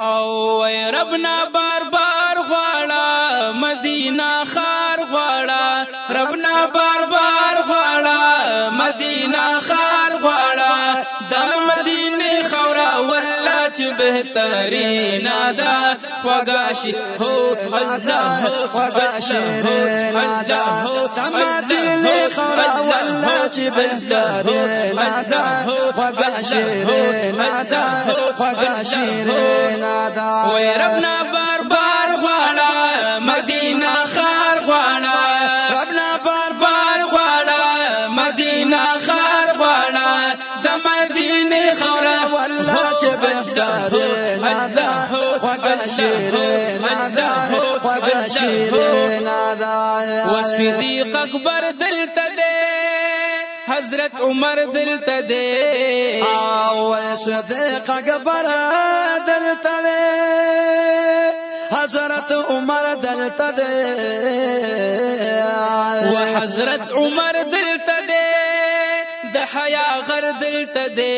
او ای ربنا بار بار غواړه مدینه خار غواړه ربنا بار بار غواړه مدینه خار غواړه د مدینه خوره والله چې بهترین ده خوږه هو الله خوږه شیرین ده د مدینه خوره والله چې بهترین ده خوږه شیرین ده خوږه شیرین ده وای ربنا بار بار غواړه مدینه خار غواړه ربنا بار بار غواړه مدینه خار غواړه د مدینه خوره والله چې بهترین ده خوږه شیرین ده خوږه شیرین ده وصدیق اکبر دلته دی حضرت عمر دلته دی او صدیق اکبر دلته دی حضرت عمر دلته دی و حضرت عمر دلته دی د حیا غر دلته دی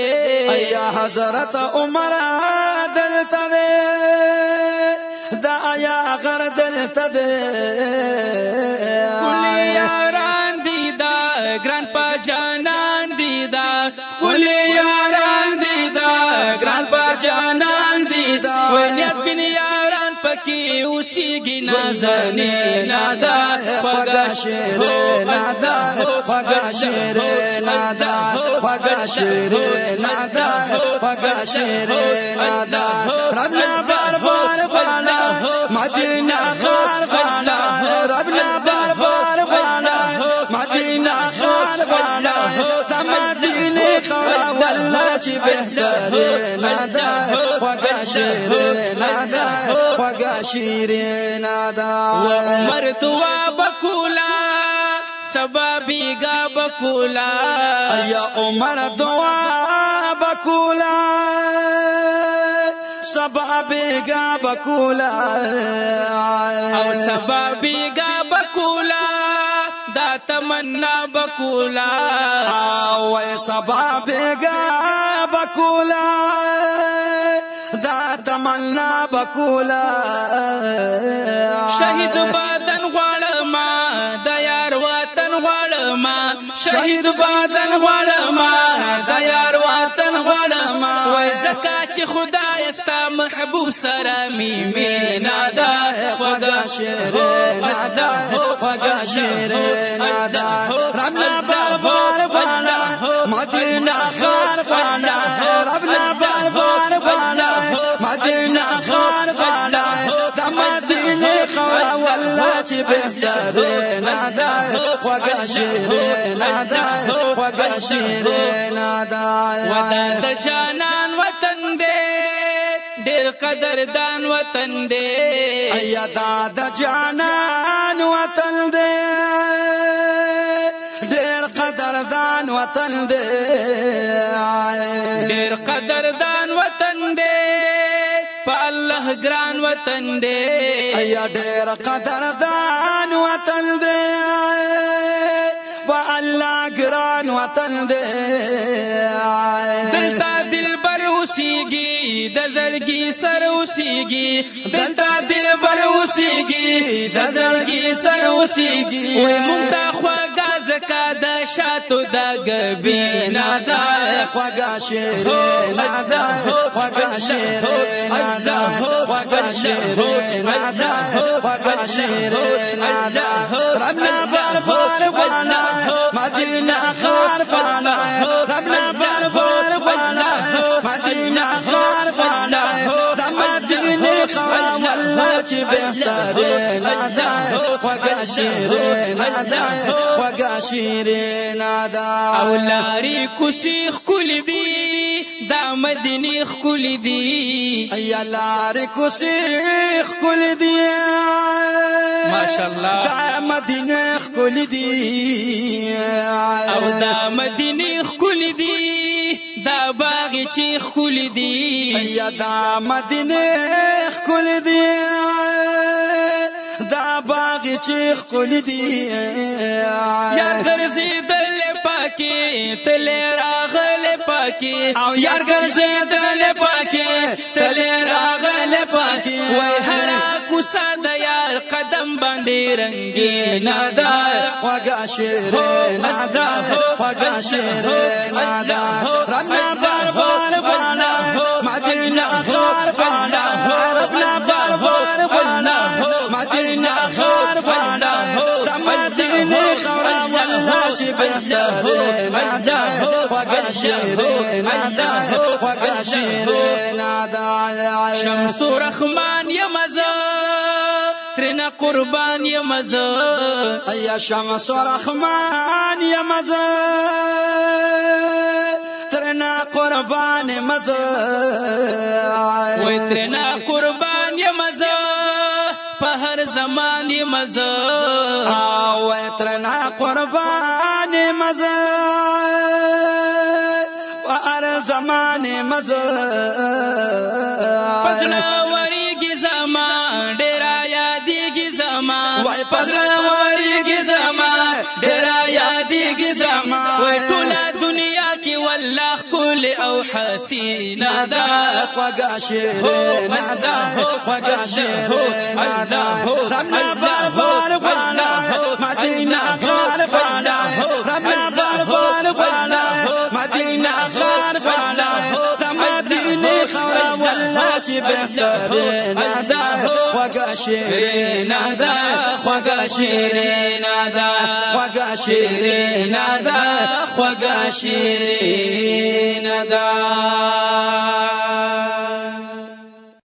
ایا حضرت عمر دلته دی د حیا غر دلته دی کلی یاران دی دا ګران په جانان دی دا کلی یاران دی دا ګران په جانان دی دا ونیت بن یاران پکې اوسېږي نازنین دا خوږه شیرین ده خوږه شیرین ده خوږه شیرین ده خوږه شیرین ده ربنا بار بار غواړه مدینه خار غواړه ربنا بار بار غواړه مدینه خار غواړه د مدینه خوره والله چې بهترین ده خوږه شیرین ده خوږه شیرین ده و عمر دعا بکولا سبا بیگا بکولا یا عمر دعا بکولا سبا بیگا بکولا او سبا بیگا بکولا دا تمنا بکولا او سبا بیگا بکولا دا تمنا بکولا شهید بدن غواړم د یار وطن غواړم شهید بدن غواړم د یار وطن غواړم وای زکه چې خدای ستا محبوب سره مینا ده خوږه شیرین ده خوږه شیرین ده ربنا بار بار غواړه مدینه خار غواړه ربنا بار بار غواړه مدینه خار غواړه د مدینه خوره والله چې بهترین ده خوږه شیرین ده خوږه شیرین ده وطن د جانان وطن دی ډېر قدردان وطن دی ایا دا د جانان وطن دی ډېر قدردان وطن دی ډېر قدردان وطن دی په الله ګران وطن دی ایا ډېر قدردان وطن دی په الله ګران وطن دی دلته دلبر اوسېږي د زړګي سر اوسېږي دلته دلبر اوسېږي د زړګي سر اوسېږي وای مونږ ته خوږه ځکه د شاتو د ګبینا ده خوږه شیرین ده خوږه شیرین ده خوږه شیرین ده خوږه شیرین ده ربنا بار بار غواړه مدینه خار غواړه ربنا بار بار غواړه مدینه خار غواړه د مدینه خوره والله چې بهترین ده خوږه شیرین ده خوږه شیرین ده او لارې کوڅې ښکلې دي دا مدینې ښکلې دي ایا لارې کوڅې ښکلې دي ماشاءالله دا مدینه ښکلې دي او دا مدینې ښکلې دي دا باغچې ښکلې دي ایا دا مدینه ښکلې دي دا باغچې ښکلې دي یار ګرځېدلې پاکي تلې راغلې پاکي او یار ګرځېدلې پاکي تلې راغلې پاکی وای هرا کوسا د یار قدم باندې رنگین دا خوږه شیرین دا خوږه شیرین دا ربنا بار بالا مدینه خار بالا ربنا بار بالا مدینه خار بالا مدینه خورا والله چې بهترین دا خوږه شیرین دا خوږه شیرین دا شمس رحمان یمزه ترنا قربان یمزه یا شمس رحمان یمزه ترنا قربان مزه وای ترنا قربان یمزه په هر زمان یمزه وای ترنا قربان مزه په هر زمان مزه پسنا وریږي زمان ډیر یادېږي زمان وای پسنا وریږي زمان ډیر یادېږي زمان وای ټول دنیا کې والله کل او حسینا دا خوږه شیرین دا خوږه شیرین دا ربنا بار بالا مدینه خار بالا ربنا بار بالا مدینه خار بالا مدینه خورا والله چې بهترین دا خوږه شیرین دا خوږه شیرین دا خوږه شیرین دا خوږه شیرین دا